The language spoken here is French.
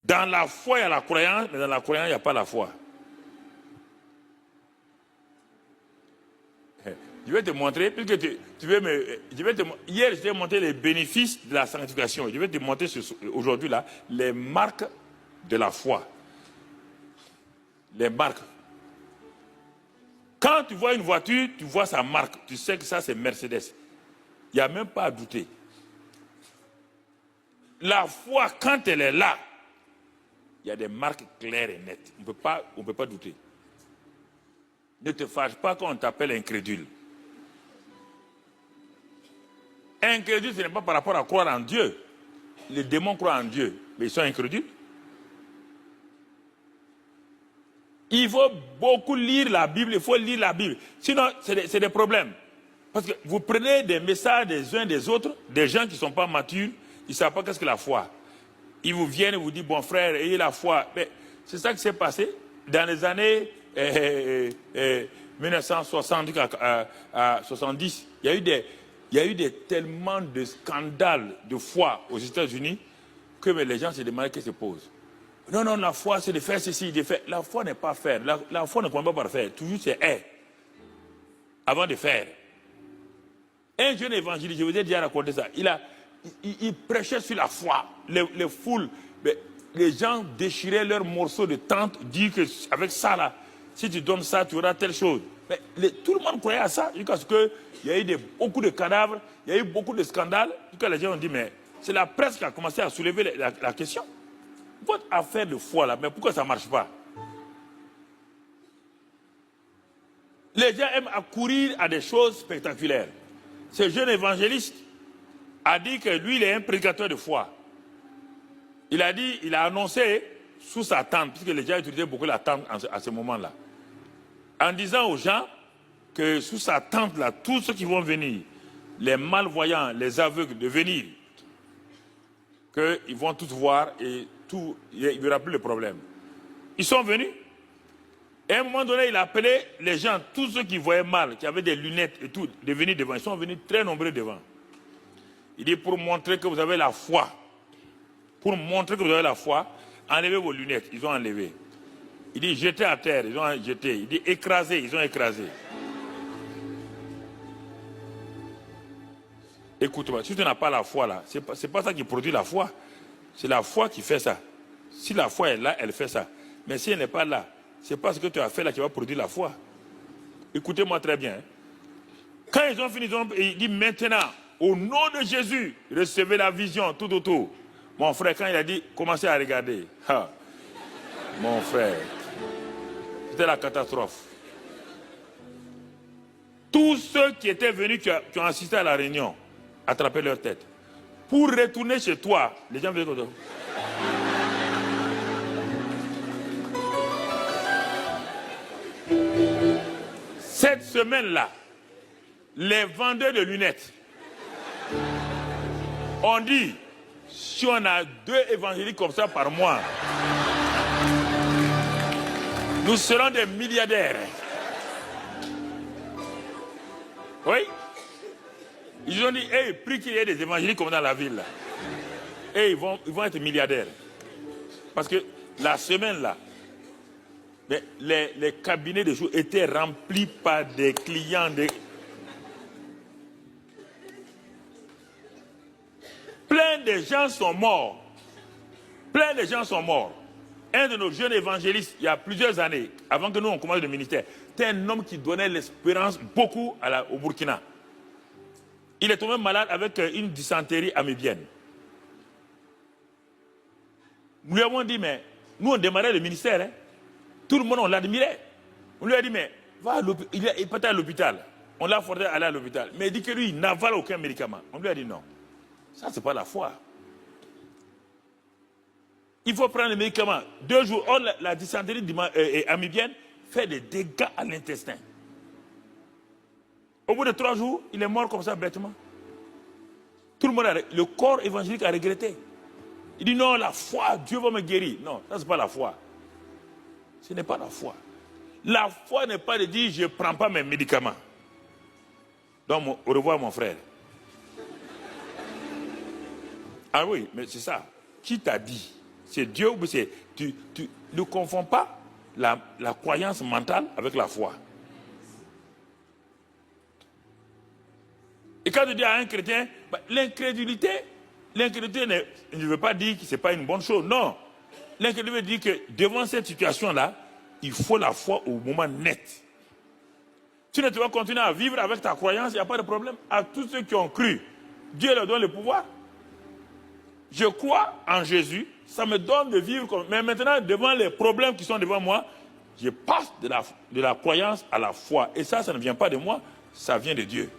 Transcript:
Dans la foi, il y a la croyance, mais dans la croyance, il n'y a pas la foi. Je vais te montrer, puisque tu veux me... hier, je t'ai montré les bénéfices de la sanctification. Je vais te montrer aujourd'hui là les marques de la foi. Les marques. Quand tu vois une voiture, tu vois sa marque. Tu sais que ça, c'est Mercedes. Il n'y a même pas à douter. La foi, quand elle est là, il y a des marques claires et nettes. On ne peut pas douter. Ne te fâche pas quand on t'appelle incrédule. Incrédule, ce n'est pas par rapport à croire en Dieu. Les démons croient en Dieu, mais ils sont incrédules. Il faut beaucoup lire la Bible, il faut lire la Bible. Sinon, c'est des problèmes. Parce que vous prenez des messages des uns des autres, des gens qui ne sont pas matures, ils ne savent pas qu'est-ce que la foi. Ils vous viennent et vous disent, bon frère, ayez la foi. Mais c'est ça qui s'est passé dans les années 1960 à 70. Il y a eu tellement de scandales de foi aux États-Unis que les gens se demandent qu'est-ce qu'ils se posent. Non, la foi, c'est de faire ceci, de faire. La foi n'est pas faire. La foi ne commence pas par faire. Toujours c'est être. Avant de faire. Un jeune évangéliste, je vous ai déjà raconté ça, il prêchait sur la foi. Les foules, les gens déchiraient leurs morceaux de tente, disent qu'avec ça, là, si tu donnes ça, tu auras telle chose. Mais tout le monde croyait à ça, jusqu'à ce qu'il y a eu beaucoup de cadavres, il y a eu beaucoup de scandales. Jusqu'à les gens ont dit, mais c'est la presse qui a commencé à soulever la question. Votre affaire de foi, là, mais pourquoi ça ne marche pas? Les gens aiment accourir à des choses spectaculaires. Ce jeune évangéliste a dit que lui, il est un prédicateur de foi. Il a annoncé sous sa tente, puisque les gens utilisaient beaucoup la tente à ce moment-là, en disant aux gens que sous sa tente, là, tous ceux qui vont venir, les malvoyants, les aveugles, de venir, qu'ils vont tous voir et il n'y aura plus de problème. Ils sont venus. Et à un moment donné, il a appelé les gens, tous ceux qui voyaient mal, qui avaient des lunettes et tout, de venir devant. Ils sont venus très nombreux devant. Il dit, pour montrer que vous avez la foi, enlevez vos lunettes. Ils ont enlevé. Il dit, jetez à terre. Ils ont jeté. Il dit, écrasez. Ils ont écrasé. Écoute-moi, si tu n'as pas la foi là, c'est pas ça qui produit la foi. C'est la foi qui fait ça. Si la foi est là, elle fait ça. Mais si elle n'est pas là, c'est pas ce que tu as fait là qui va produire la foi. Écoutez-moi très bien. Quand ils ont fini, il dit maintenant, au nom de Jésus, recevez la vision tout autour. Mon frère, quand il a dit, commencez à regarder. Ha, mon frère, c'était la catastrophe. Tous ceux qui étaient venus, qui ont assisté à la réunion, attrapaient leur tête. Pour retourner chez toi, les gens veulent que... Cette semaine-là, les vendeurs de lunettes ont dit, si on a 2 évangéliques comme ça par mois, nous serons des milliardaires. Oui. Ils ont dit, hey, prie qu'il y ait des évangéliques comme dans la ville. Là. Et ils vont être milliardaires. Parce que la semaine là, les cabinets de jours étaient remplis par des clients. Plein de gens sont morts. Un de nos jeunes évangélistes, il y a plusieurs années, avant que nous on commence le ministère, c'était un homme qui donnait l'espérance beaucoup au Burkina. Il est tombé malade avec une dysenterie amébienne. Nous lui avons dit, mais nous on démarrait le ministère. Hein. Tout le monde, on l'admirait. On lui a dit, mais va à l'hôpital. Il est pas à l'hôpital. On l'a forcé à aller à l'hôpital. Mais il dit que lui, il n'avale aucun médicament. On lui a dit non. Ça, c'est pas la foi. Il faut prendre les médicaments. 2 jours. Or, la dysenterie amébienne fait des dégâts à l'intestin. Au bout de 3 jours, il est mort comme ça, bêtement. Tout le monde, le corps évangélique a regretté. Il dit non, la foi, Dieu va me guérir. Non, ça, c'est pas la foi. Ce n'est pas la foi. La foi n'est pas de dire je ne prends pas mes médicaments. Donc, au revoir mon frère. Ah oui, mais c'est ça. Qui t'a dit? c'est Dieu ou c'est... Tu ne confonds pas la croyance mentale avec la foi. Et quand tu dis à un chrétien, bah, l'incrédulité ne veut pas dire que ce n'est pas une bonne chose. Non. L'incrédulité veut dire que devant cette situation-là, il faut la foi au moment net. Tu ne vas continuer à vivre avec ta croyance, il n'y a pas de problème. À tous ceux qui ont cru, Dieu leur donne le pouvoir. Je crois en Jésus, ça me donne de vivre comme... Mais maintenant, devant les problèmes qui sont devant moi, je passe de la croyance à la foi. Et ça ne vient pas de moi, ça vient de Dieu.